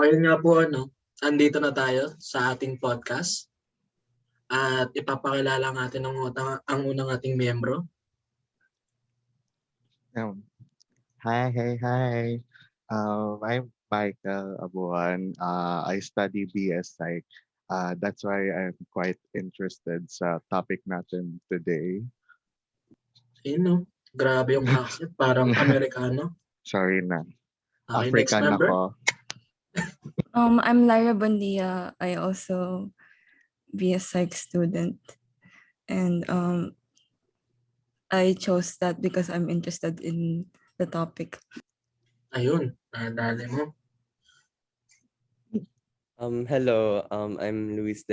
Ngayon nga po, andito na tayo sa ating podcast at ipapakilala natin ang unang ating miyembro. Hi. I'm Michael Abuan. I study BS Psych. That's why I'm quite interested sa topic natin today. Grabe yung accent, parang Amerikano. Sorry na. Okay, next African member. ako. I'm Lyra Buendia. I also be a psych student. And I chose that because I'm interested in the topic. Ayun, nadali mo. Hello, I'm Louisse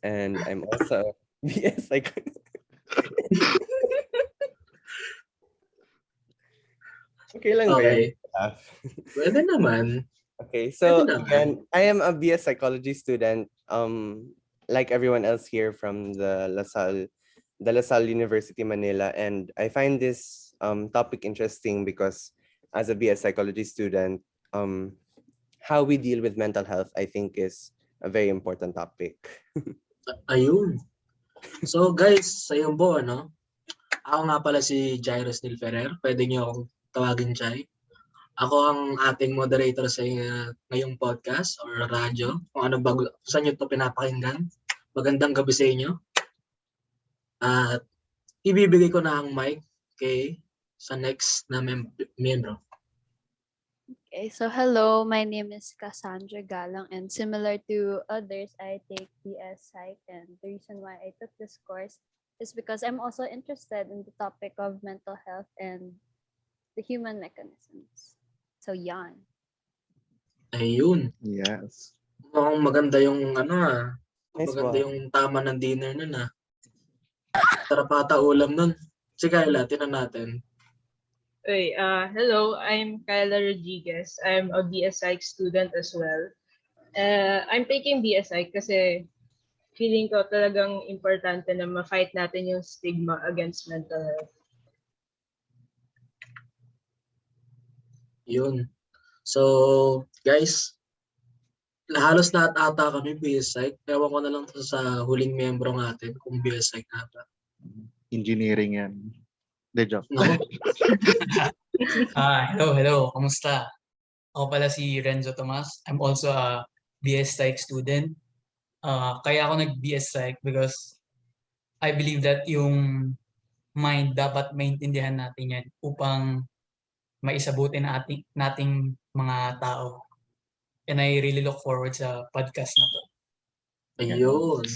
and I'm also BS Okay lang ba Okay. yun? Pwede naman. Okay, so Pwede naman. again, I am a BS psychology student. Like everyone else here from the LaSalle University Manila, and I find this topic interesting because as a BS psychology student, how we deal with mental health, I think, is a very important topic. Ayun. So guys, sa iyong buo, ako nga pala si Jairus Neal Ferrer. Pwede niyo akong tawagin Jai. Ako ang ating moderator sa ngayong podcast or radyo. Kung saan nyo ito pinapakinggan. Magandang gabi sa inyo. At ibibigay ko na ang mic sa next na miyembro. Okay, so hello, my name is Cassandra Galang, and similar to others, I take BS Psych, and the reason why I took this course is because I'm also interested in the topic of mental health and the human mechanisms. So yan. Ayun. Yes. Mukhang maganda yung Nice maganda one. yung tama ng dinner nun Sarap ata ulam nun. Si Kyla, tinan natin. Hey, hello, I'm Kyla Rodriguez. I'm a BS Psych student as well. I'm taking BS Psych kasi feeling ko talagang importante na ma-fight natin yung stigma against mental health. Yun. So, guys, halos lahat ata kami BS Psych. Ewan ko na lang sa huling miyembro natin kung BS Psych na ata. Engineering yan. The job. No? Hello. Kamusta? Ako pala si Renzo Tomas. I'm also a BS Psych student. Kaya ako nag-BS Psych because I believe that yung mind dapat maintindihan natin yan upang maisabutin nating mga tao. And I really look forward sa podcast na to. Ayun.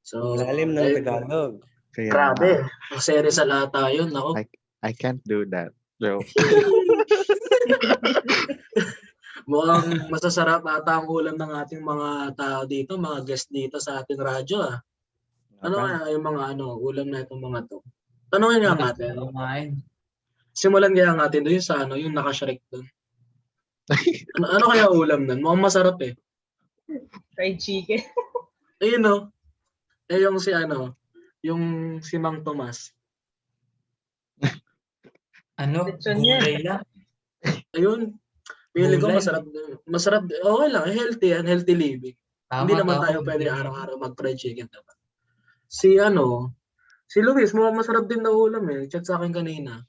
So, Lalim ng Tagalog. Kaya, grabe. Masere sa lahat tayo. Nako. I can't do that. So, Mukhang masasarap ata ang ulam ng ating mga tao dito, mga guest dito sa ating radyo. Ano kaya yung mga ulam na itong mga to? Tanungin nga natin. Simulan kaya natin doon sa yung nakashrek doon. Ano kaya ulam nun? Mukhang masarap eh. Fried chicken. Ayun yung yung si Mang Tomas. Gulay lang. Ayun. Pili ko Gulay. masarap. Okay lang, healthy and healthy living. Hindi naman tayo pwede gulay. araw-araw mag-fried chicken, diba? Si Louisse, mukhang masarap din na ulam eh. Chat sa akin kanina.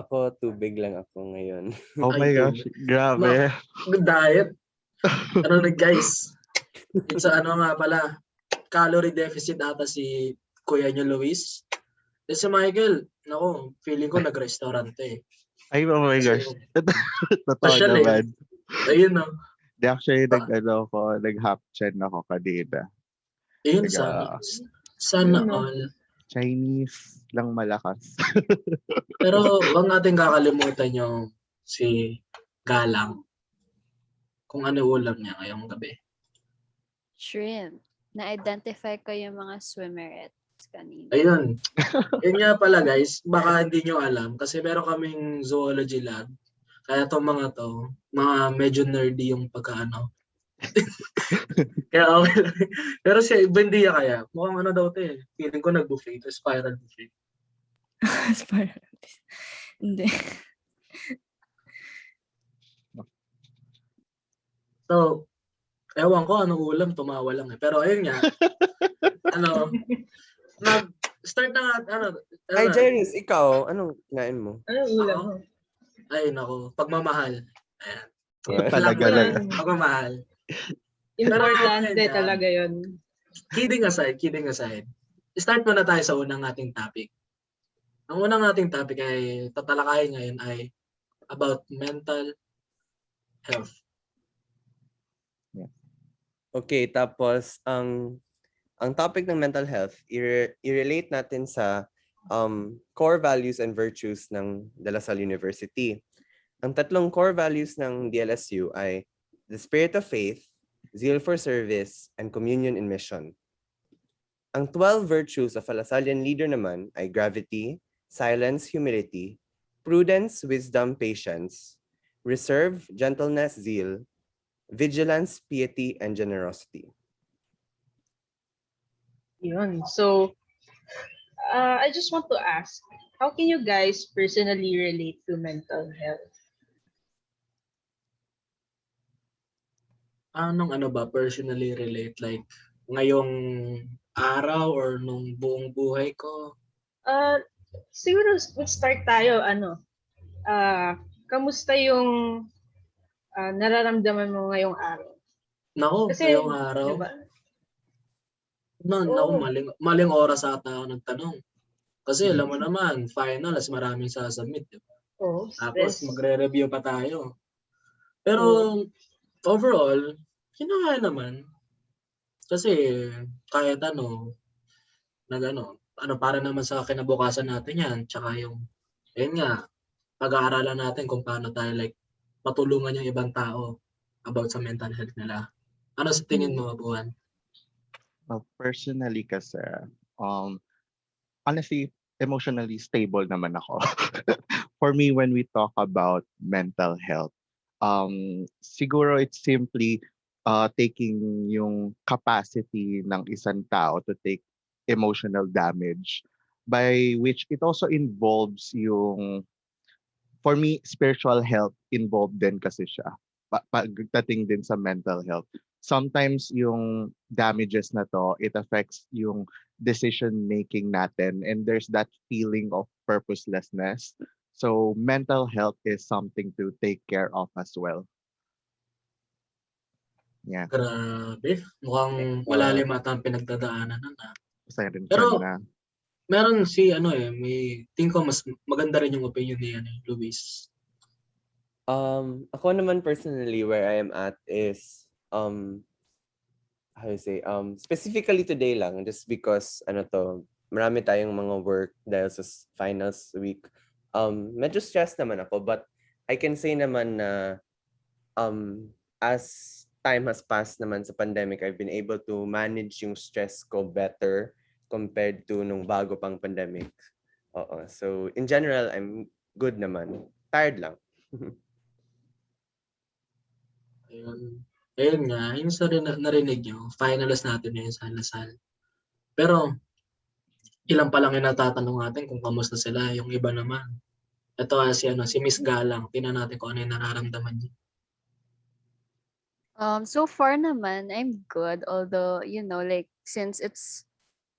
Ako, tubig lang ako ngayon. oh my gosh, grabe. Good diet. Guys? It's nga pala, calorie deficit ata si kuya niyo Louisse. Si Michael, feeling ko nag-restaurant eh. Ay, oh my gosh. Totoo Pasyal naman. Ayun Di actually, nag-half chan ako kanina. Ayun, sana all. Chinese lang malakas. Pero wag natin kakalimutan yung si Galang. Kung ano ulam niya ngayong gabi. Shrimp. Na-identify ko yung mga swimmerettes kanina. Ayun. Yun nga pala guys, baka hindi nyo alam kasi meron kaming zoology lab. Kaya itong mga medyo nerdy yung pagkaano. Kaya okay lang. Pero si Buendia kaya, mukhang daw ito eh. Feeling ko nag-buffet, ito spiral buffet. Hindi. So, ewan ko anong ulam, tumawa lang eh. Pero ayun nga, nag-start na nga, Ay, Jairus, ikaw, anong kinain mo? Anong ulam Ako? mo? Ay, nako, pagmamahal. Ayan. Yeah. Talaga Alam mo lang. yan, pagmamahal. Importante Pero, talaga yon. Kidding aside. Start muna tayo sa unang ating topic. Ang unang ating topic ay tatalakayin ngayon ay about mental health. Okay, tapos ang topic ng mental health, i-relate natin sa core values and virtues ng De La Salle University. Ang tatlong core values ng DLSU ay the spirit of faith, zeal for service, and communion in mission. Ang 12 virtues of a Lasallian leader naman ay gravity, silence, humility, prudence, wisdom, patience, reserve, gentleness, zeal, vigilance, piety, and generosity. Yun. So, I just want to ask, how can you guys personally relate to mental health? Anong ba personally relate, like ngayong araw or nung buong buhay ko? Siguro start tayo, kamusta yung nararamdaman mo ngayong araw? Nako, Kasi, ngayong araw. diba? Naku, Oo. maling oras ata ako nagtanong. Kasi alam mo naman, finals, maraming sasubmit. Diba? Oo, Tapos stress. magre-review pa tayo. Pero overall, kinakaya naman. Kasi kahit para naman sa kinabukasan natin yan. Tsaka ayun nga, pag-aaralan natin kung paano tayo matulungan yung ibang tao about sa mental health nila. Ano sa tingin mo, Abuan? Well, personally kasi, honestly, emotionally stable naman ako. For me, when we talk about mental health, siguro it's simply taking yung capacity ng isang tao to take emotional damage, by which it also involves for me, spiritual health involved din kasi siya. Pagdating din sa mental health. Sometimes yung damages na to, it affects yung decision making natin, and there's that feeling of purposelessness. So mental health is something to take care of as well. Yeah. Grabe. Mukhang malalim ata ang pinagdadaanan nun. Isa rin Pero, siya na. meron may tingin ko mas maganda rin yung opinion ni Louisse. Ako naman personally, where I am at is how you say, specifically today lang, just because marami tayong mga work dahil sa finals week. Medyo stressed naman ako, but I can say naman na as time has passed naman sa pandemic, I've been able to manage yung stress ko better compared to nung bago pang pandemic. So in general, I'm good naman. Tired lang. Ayun nga, yung sa narinig nyo, finalist natin ngayon sa Lasal. Pero, ilan pa lang yung natatanong natin kung kamusta sila, yung iba naman. Ito si Miss Galang, tingnan natin kung ano yung nararamdaman niya. So far naman, I'm good. Although, since it's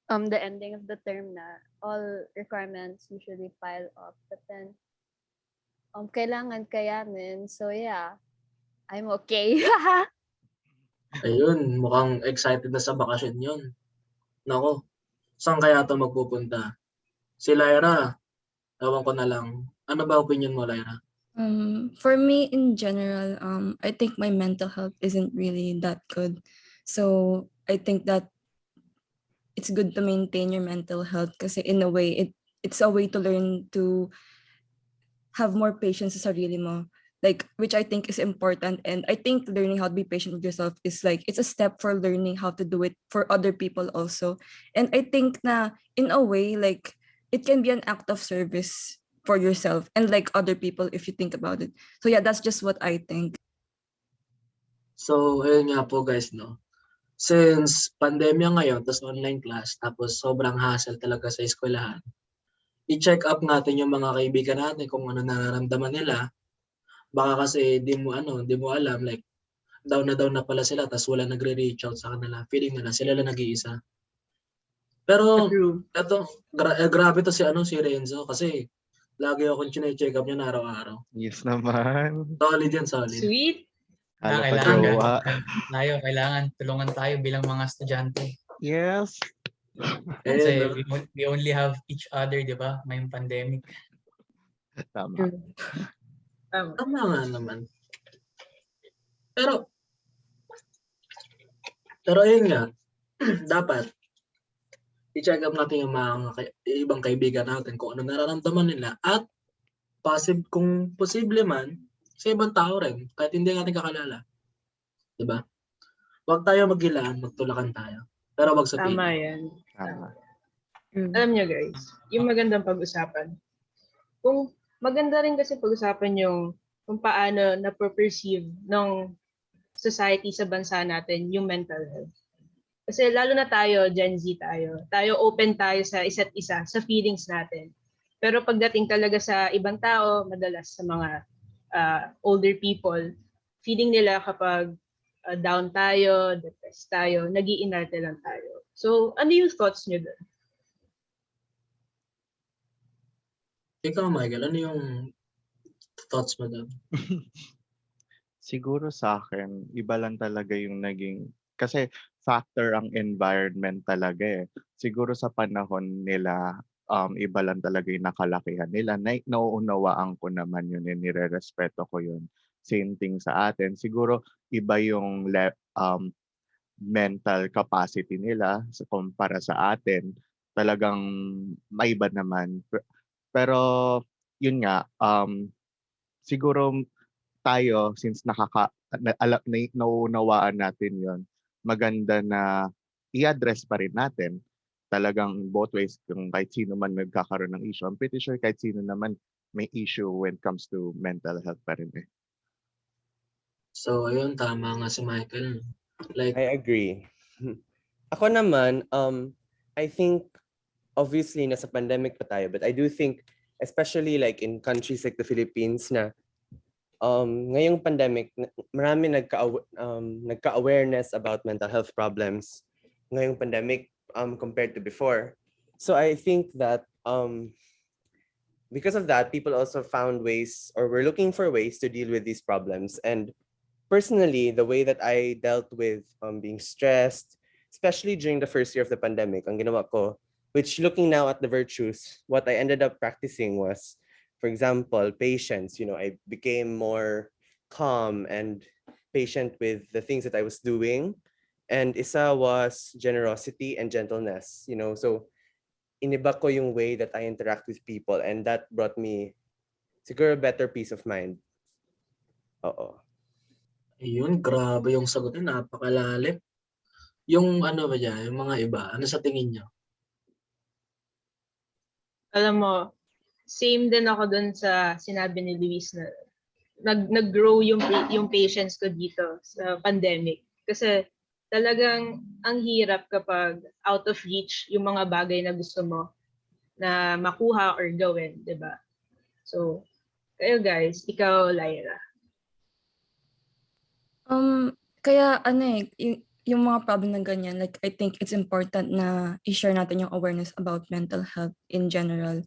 the ending of the term na, all requirements usually pile up. But then, kailangan kayanin. So yeah, I'm okay. Ayun, mukhang excited na sa bakasyon yun. Nako, saan kaya ito magpupunta? Si Lyra, ewan ko na lang. Ano ba opinion mo, Lyra? For me in general, I think my mental health isn't really that good. So I think that it's good to maintain your mental health kasi in a way, it's a way to learn to have more patience sa sarili mo. Which I think is important. And I think learning how to be patient with yourself is it's a step for learning how to do it for other people also. And I think na in a way, it can be an act of service for yourself and other people if you think about it. So yeah, that's just what I think. So, ayun nga po guys, no? Since pandemya ngayon, tapos online class, tapos sobrang hassle talaga sa eskwelahan, i-check up natin yung mga kaibigan natin kung ano nararamdaman nila. Baka kasi di mo alam, down na pala sila tapos wala nagre-reach out sa kanila. Feeling nila sila lang nag-iisa. Pero True. eto, grabe to si Renzo kasi lagi akong chine-check up niya na araw-araw. Yes naman. Solid yan, solid. Sweet. Kala pa Kailangan jowa. kailangan tulungan tayo bilang mga estudyante. Yes. Kasi Eh, we only have each other, di ba? May pandemic. Tama. True. Tama. tama nga naman. Pero ayun nga, dapat i-check up natin yung mga ibang kaibigan natin kung ano nararamdaman nila at kung posible man sa ibang tao rin kahit hindi natin kakalala. Diba? Huwag tayo maghilaan, magtulakan tayo. Pero wag sa Tama piling. yan. Tama. True. Alam niyo guys, yung magandang pag-usapan. Kung maganda rin kasi pag-usapan yung kung paano na-perceive ng society sa bansa natin yung mental health. Kasi lalo na tayo, Gen Z tayo open tayo sa isa't isa, sa feelings natin. Pero pagdating talaga sa ibang tao, madalas sa mga older people, feeling nila kapag down tayo, depressed tayo, nag-iinarte lang tayo. So, ano yung thoughts niyo doon? Ikaw, Michael, ano yung thoughts mo doon? Siguro sa akin, iba lang talaga yung naging, kasi factor ang environment talaga eh. Siguro sa panahon nila, iba lang talaga yung nakalakihan nila. Nauunawaan ko naman yun, nire-respeto ko yun. Same thing sa atin. Siguro iba yung mental capacity nila kumpara sa atin. Talagang maiba naman. Pero yun nga, siguro tayo, since nauunawaan natin yon, maganda na i-address pa rin natin. Talagang both ways, kung kahit sino man nagkakaroon ng issue. I'm pretty sure kahit sino naman may issue when it comes to mental health pa rin eh. So, ayun, tama nga si Michael. Like, I agree. Ako naman, I think obviously nasa pandemic pa tayo, but I do think especially like in countries like the Philippines na ngayong pandemic, marami nagka-awareness about mental health problems ngayong pandemic compared to before. So I think that because of that, people also found ways or were looking for ways to deal with these problems. And personally, the way that I dealt with being stressed, especially during the first year of the pandemic, ang ginawa ko, which looking now at the virtues, what I ended up practicing was, for example, patience. I became more calm and patient with the things that I was doing. And isa was generosity and gentleness, so iniba ko yung way that I interact with people, and that brought me siguro a better peace of mind. Oo. ayun, grabe yung sagot niya, napakalalim. Yung ano ba dyan, yung mga iba, ano sa tingin nyo? Alam mo, same din ako dun sa sinabi ni Louisse na nag-grow yung patience ko dito sa pandemic. Kasi talagang ang hirap kapag out of reach yung mga bagay na gusto mo na makuha or gawin, di ba? So, kayo guys, ikaw, Lyra. Kaya yung mga problem na ganyan, like I think it's important na i-share natin yung awareness about mental health in general.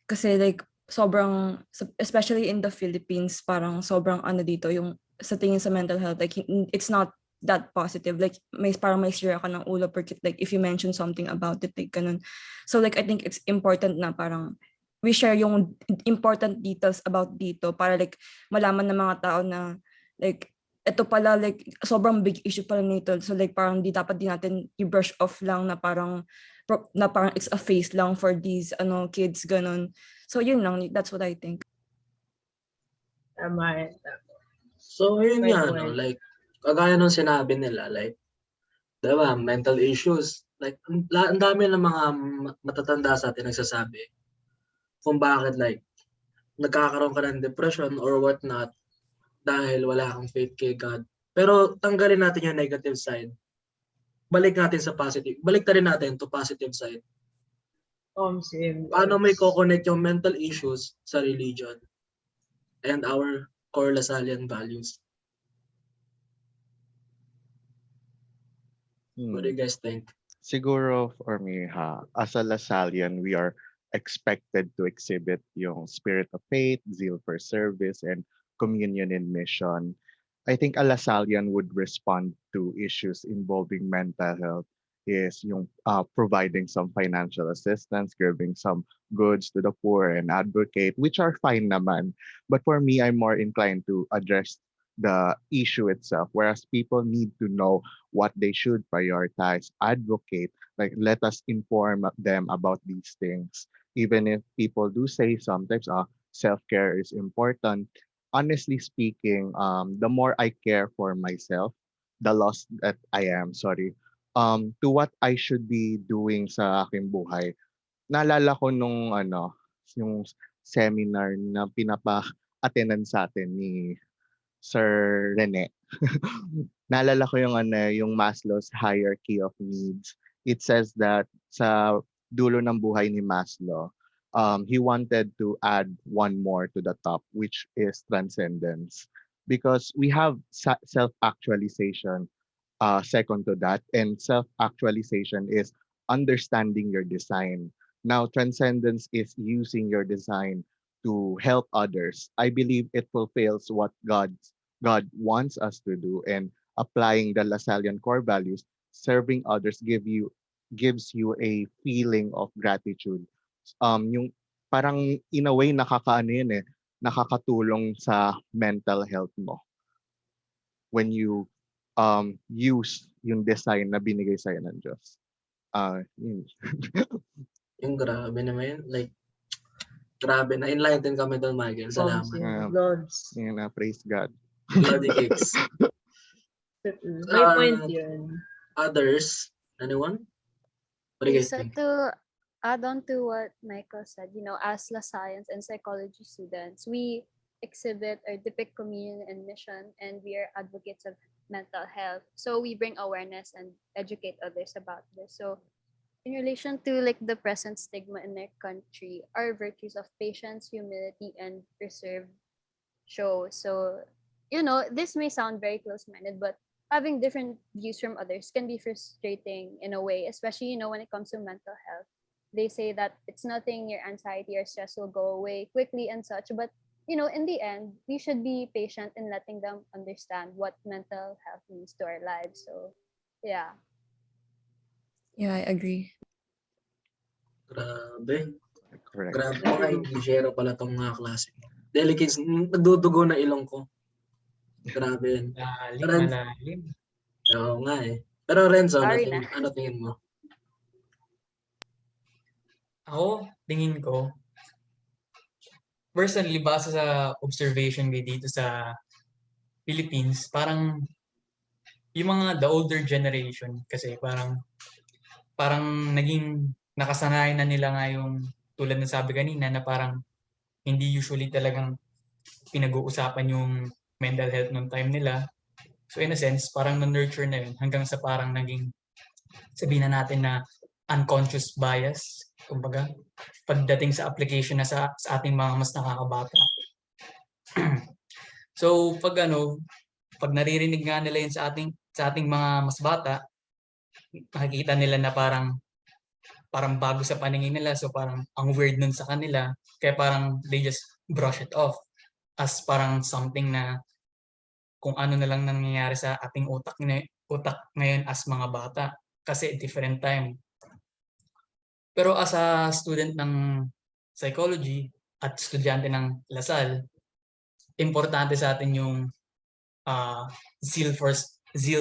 Kasi like sobrang, especially in the Philippines, parang sobrang dito yung sa tingin sa mental health, like it's not that positive. Like parang may sira ka ng ulo porque like if you mention something about it, like ganun. So like I think it's important na parang we share yung important details about dito para like malaman ng mga tao na like ito pala like sobrang big issue pala nito. So like parang di dapat din natin i-brush off lang na parang it's a phase lang for these kids ganun. So yun lang, that's what I think. Tama. So, ayun Right, nga, right. like, kagaya nung sinabi nila, like, diba, mental issues, like, ang dami ng mga matatanda sa atin nagsasabi kung bakit, like, nagkakaroon ka ng depression or whatnot dahil wala kang faith kay God. Pero tanggalin natin yung negative side. Balik natin sa positive. Balik na rin natin to positive side. Same. Paano may ko-connect yung mental issues sa religion and our core Lasallian values? What do you guys think? Siguro for me, as a Lasallian, we are expected to exhibit yung spirit of faith, zeal for service, and communion in mission. I think a Lasallian would respond to issues involving mental health is yung providing some financial assistance, giving some goods to the poor and advocate, which are fine naman. But for me, I'm more inclined to address the issue itself, whereas people need to know what they should prioritize, advocate, like let us inform them about these things. Even if people do say sometimes self-care is important, honestly speaking, the more I care for myself, the loss that I am, sorry, to what I should be doing sa aking buhay. Naalala ko nung yung seminar na pinapa-attendan sa atin ni Sir Rene. Naalala ko yung Maslow's hierarchy of needs. It says that sa dulo ng buhay ni Maslow, he wanted to add one more to the top, which is transcendence. Because we have self-actualization second to that, and self-actualization is understanding your design. Now, transcendence is using your design to help others. I believe it fulfills what God wants us to do, and applying the Lasallian core values, serving others gives you a feeling of gratitude. Yung parang in a way nakakaano yun nakakatulong sa mental health mo when you use yung design na binigay sa'yo ng Diyos. Yun. Yung grabe naman yun. Like, grabe, na-enlighten kami doon, Michael. Salamat. Lords. Yun na, praise God. Bloody kicks. May point yun. Others? Anyone? What do you guys So think? to add on to what Michael said, as La Science and psychology students, we exhibit or depict communion and mission, and we are advocates of mental health. So we bring awareness and educate others about this. So in relation to like the present stigma in our country, our virtues of patience, humility, and reserve show. So, this may sound very close-minded, but having different views from others can be frustrating in a way, especially, when it comes to mental health. They say that it's nothing, your anxiety or stress will go away quickly and such, but in the end, we should be patient in letting them understand what mental health means to our lives. So, yeah. Yeah, I agree. Grabe. Correct. Grabe mga Englishero pala tong mga klase. Delicates, nagdudugo na ilong ko. Grabe yun. Malalim. Oo nga eh. Pero Renzo, Sorry ano tingin mo? Ako, tingin ko, personally, base sa observation ko dito sa Philippines, parang yung mga the older generation kasi parang naging nakasanayan na nila nga yung tulad ng sabi kanina na parang hindi usually talagang pinag-uusapan yung mental health nung time nila. So in a sense, parang na-nurture na yun hanggang sa parang naging sabihin na natin na unconscious bias, kumbaga, pagdating sa application na sa ating mga mas nakakabata. So pag naririnig nga nila yun sa ating mga mas bata, nakikita nila na parang bago sa paningin nila, so parang ang weird nun sa kanila, kaya parang they just brush it off as parang something na kung ano na lang nangyayari sa ating utak ngayon as mga bata kasi different time. Pero as a student ng psychology at estudyante ng Lasal, importante sa atin yung zeal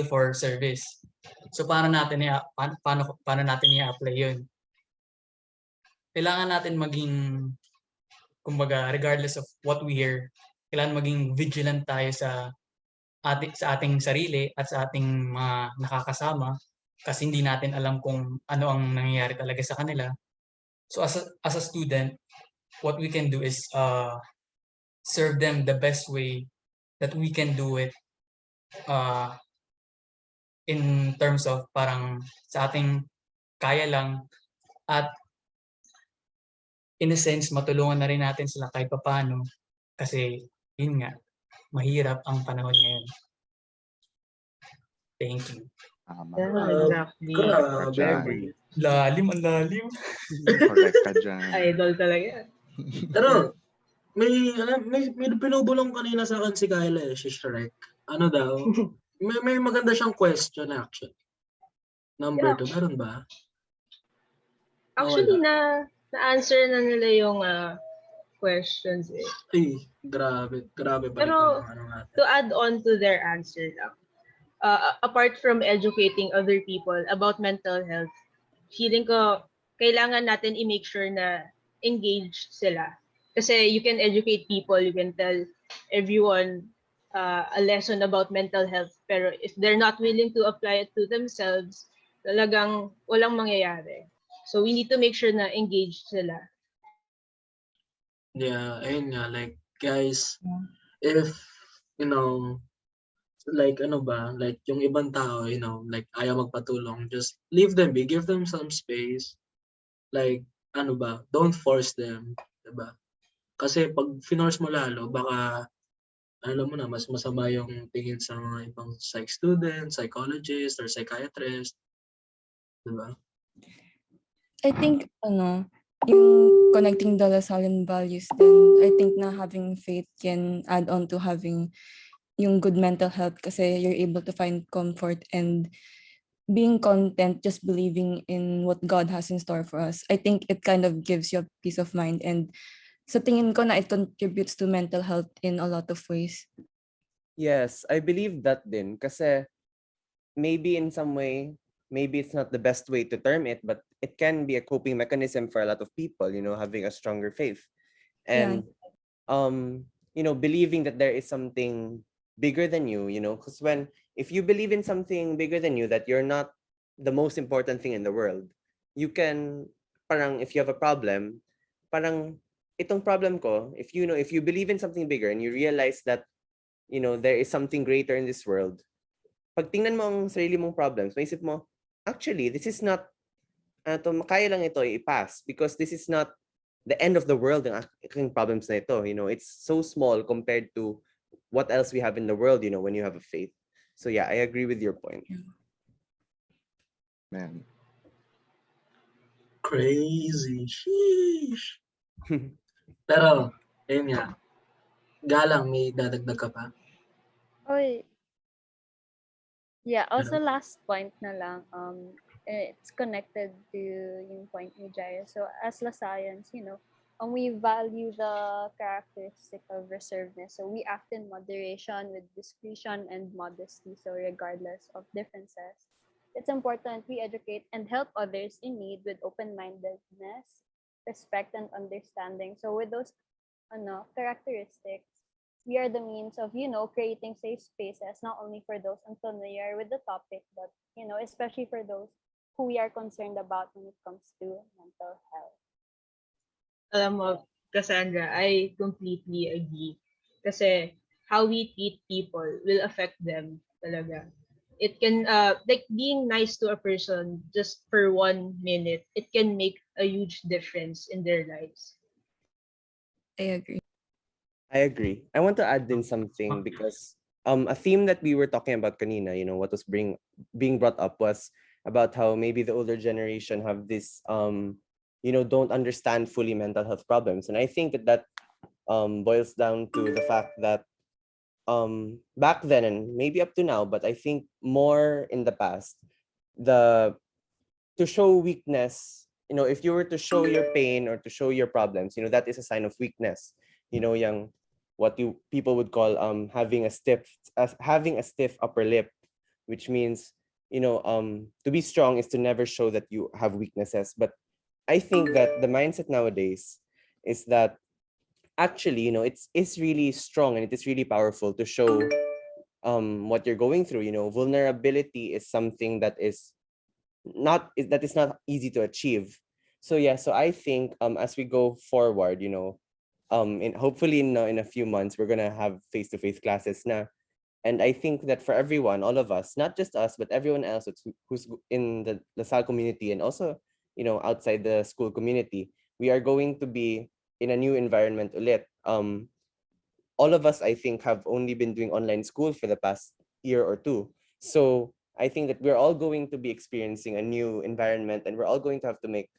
for service. So paano natin i-apply yun? Kailangan natin maging, kumbaga, regardless of what we hear, kailangan maging vigilant tayo sa ating sarili at sa ating mga nakakasama kasi hindi natin alam kung ano ang nangyayari talaga sa kanila. So as a student, what we can do is serve them the best way that we can do it in terms of parang sa ating kaya lang, at in a sense matulungan na rin natin sila kahit papaano kasi yun nga, mahirap ang panahon ngayon. Thank you. Tama. Yeah, Uh, exactly. Correct ka Grabe I dyan. agree. Lalim, ang lalim. Correct ka dyan. Idol talaga yan. Pero, may pinubulong kanina sa akin si Kyla si Shrek. Ano daw? May maganda siyang question actually. Number Yeah. 2, meron ba? Actually, Wala. na-answer na nila yung questions eh. Ay, grabe pala Pero, itong ano natin. to add on to their answer lang, apart from educating other people about mental health, feeling ko kailangan natin i-make sure na engaged sila. Kasi you can educate people, you can tell everyone a lesson about mental health, pero if they're not willing to apply it to themselves, talagang walang mangyayari. So we need to make sure na engaged sila. Yeah, ayun nga, like, guys, if, you know, like, ano ba, like, yung ibang tao, you know, like, ayaw magpatulong, just leave them be, give them some space. Like, ano ba, don't force them, diba? Kasi pag finorce mo lalo, baka, alam mo na, mas masama yung tingin sa mga ibang psych students, psychologist, or psychiatrist, diba? I think, yung connecting the LaSallian values, then I think na having faith can add on to having yung good mental health kasi you're able to find comfort and being content, just believing in what God has in store for us. I think it kind of gives you a peace of mind, and sa tingin ko na it contributes to mental health in a lot of ways. Yes, I believe that din. Kasi maybe in some way, maybe it's not the best way to term it, but it can be a coping mechanism for a lot of people, having a stronger faith. And, believing that there is something bigger than you, because if you believe in something bigger than you, that you're not the most important thing in the world, you can, parang if you have a problem, parang itong problem ko, if you believe in something bigger and you realize that, there is something greater in this world, pag tingnan mo ang sarili mong problems, maisip mo, actually, this is not, kaya lang ito i-pass because this is not the end of the world ang aking problems na ito. It's so small compared to what else we have in the world, when you have a faith. So yeah, I agree with your point. Man. Crazy. Sheesh. Pero, ayun nga. Galang, may dadagdag ka pa? Oy, yeah, also Ano? last point na lang, it's connected to yung point ni Jairus. So as Lasalians, we value the characteristic of reservedness. So we act in moderation with discretion and modesty. So regardless of differences, it's important we educate and help others in need with open-mindedness, respect, and understanding. So with those characteristics, we are the means of, creating safe spaces, not only for those unfamiliar with the topic, but, especially for those who we are concerned about when it comes to mental health. Alam mo, Cassandra, I completely agree. Kasi how we treat people will affect them talaga. It can, like being nice to a person just for 1 minute, it can make a huge difference in their lives. I agree. I agree. I want to add in something because a theme that we were talking about kanina, what was being brought up was about how maybe the older generation have this don't understand fully mental health problems. And I think that boils down to the fact that back then and maybe up to now, but I think more in the past, to show weakness, if you were to show your pain or to show your problems, that is a sign of weakness. Yung what people would call having a stiff upper lip, which means to be strong is to never show that you have weaknesses. But I think that the mindset nowadays is that actually it's really strong and it is really powerful to show what you're going through. Vulnerability is something that is not easy to achieve. So yeah, so I think as we go forward, hopefully in a few months we're gonna have face-to-face classes na, and I think that for everyone, all of us, not just us but everyone else who's in the LaSalle community and also outside the school community, we are going to be in a new environment ulit. All of us, I think, have only been doing online school for the past year or two. So I think that we're all going to be experiencing a new environment and we're all going to have to make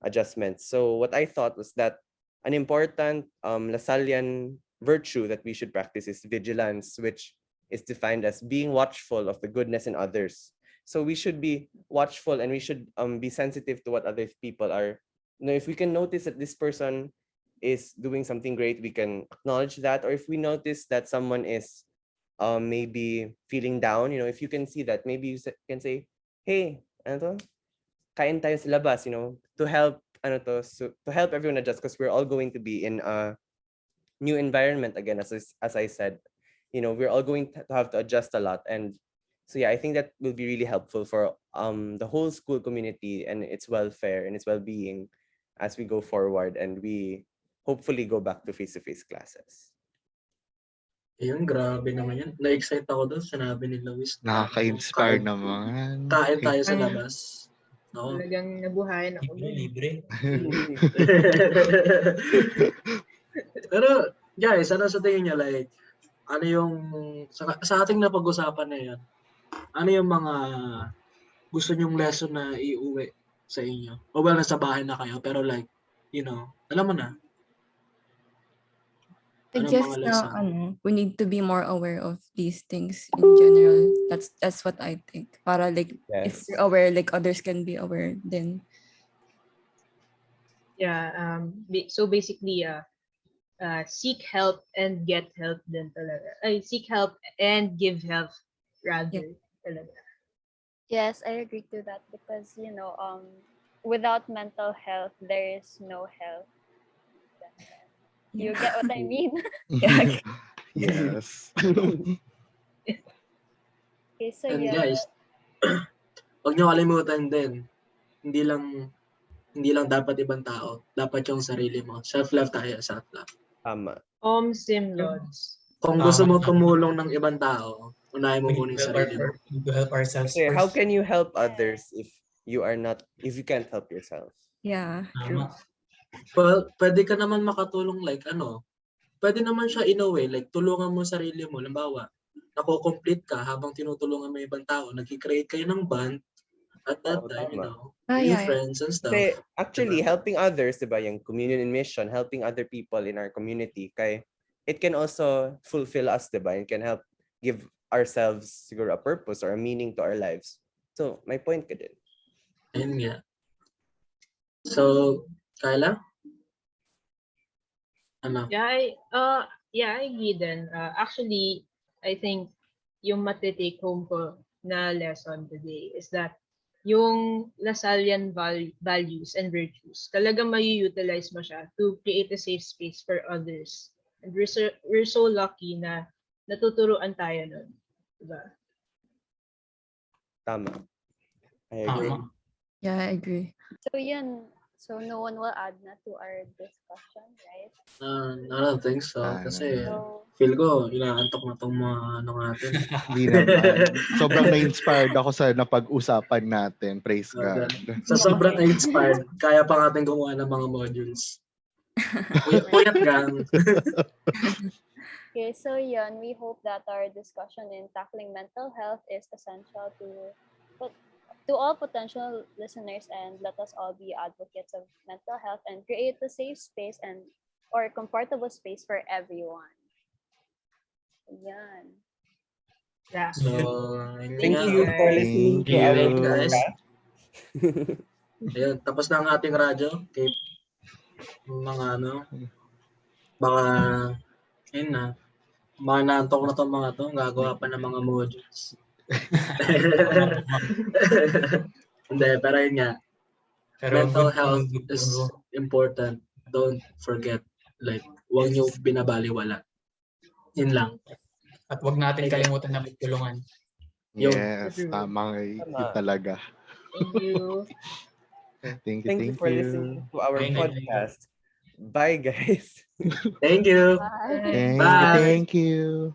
adjustments. So what I thought was that an important Lasallian virtue that we should practice is vigilance, which is defined as being watchful of the goodness in others. So we should be watchful and we should be sensitive to what other people are. If we can notice that this person is doing something great, we can acknowledge that. Or if we notice that someone is maybe feeling down, if you can see that, maybe you can say, hey, ano to? Kain tayo sa labas, to help to help everyone adjust, because we're all going to be in a new environment again, as I said. We're all going to have to adjust a lot. And so yeah, I think that will be really helpful for the whole school community and its welfare and its well-being as we go forward and we hopefully go back to face-to-face classes. Ayun, grabe naman yan. Na-excite ako doon, sinabi ni Louisse. Nakaka-inspire naman. Kain tayo sa labas. Oo. Talagang nabuhayan ako. Libre. Pero, guys, ano sa tingin niyo, like, ano yung, sa ating napag-usapan na yan, ano yung mga gusto nyong lesson na iuwi sa inyo? O well, nasa bahay na kayo, pero like, alam mo na. I Anong guess mga na lesson? we need to be more aware of these things in general. That's what I think. Para like if Yes. you're aware, like others can be aware. Then Yeah, so basically, seek help and get help din talaga. Ay, seek help and give help rather talaga. Yes, I agree to that because without mental health, there is no health. You get what I mean? yeah, Yes. Okay, so And yeah. guys, huwag niyo kalimutan din, hindi lang dapat ibang tao, dapat yung sarili mo. Self-love tayo, self-love. Tama. Sim Lods. Kung gusto mo tumulong ng ibang tao, unahin mo We muna need yung sarili mo. to help ourselves Kasi first. how can you help others if you can't help yourself? yeah, true. Tama. Well, pwede ka naman makatulong like pwede naman siya in a way, like tulungan mo sarili mo. Halimbawa, nako-complete ka habang tinutulungan mo yung ibang tao. Nag-create kayo ng band at that Oo, time, tama. new Yeah. friends and stuff. Kasi actually, Diba? helping others, diba, yung communion in mission, helping other people in our community, it can also fulfill us, diba? It can help give ourselves siguro a purpose or a meaning to our lives. So, my point ka din. Ayun nga. So, Kyla? Ano? Yeah, I agree din. Actually, I think yung matitake home ko na lesson today is that yung Lasallian values and virtues, talagang mai-utilize mo siya to create a safe space for others. And we're so lucky na natuturuan tayo nun. Diba? Tama. I agree. Tama. Yeah, I agree. So yun. So no one will add na to our discussion, right? I don't think so. Kasi So feel ko, inaantok na itong mga natin. Hindi naman. Sobrang na-inspired ako sa napag-usapan natin. Praise God. Sa sobrang inspired, kaya pa natin gumawa ng mga modules. Puyat gang. okay, so yun, we hope that our discussion in tackling mental health is essential to all potential listeners, and let us all be advocates of mental health and create a safe space or comfortable space for everyone. Yan. Yeah. So, Thank you for listening to our Thank you. guys. podcast. Ayun, tapos na ang ating radyo. Okay. Mga baka, ayun na. Mga naantok na itong mga to, gagawa pa ng mga modules. Hindi, pero yun nga. Mental health is important. Don't forget. Like, huwag nyo binabaliwala. Yun lang. At wag natin kalimutan na magtulungan. Yes, tama yun talaga. Thank you. Thank you for listening to our podcast. Bye, guys. Thank you. Bye. Bye. Thank you.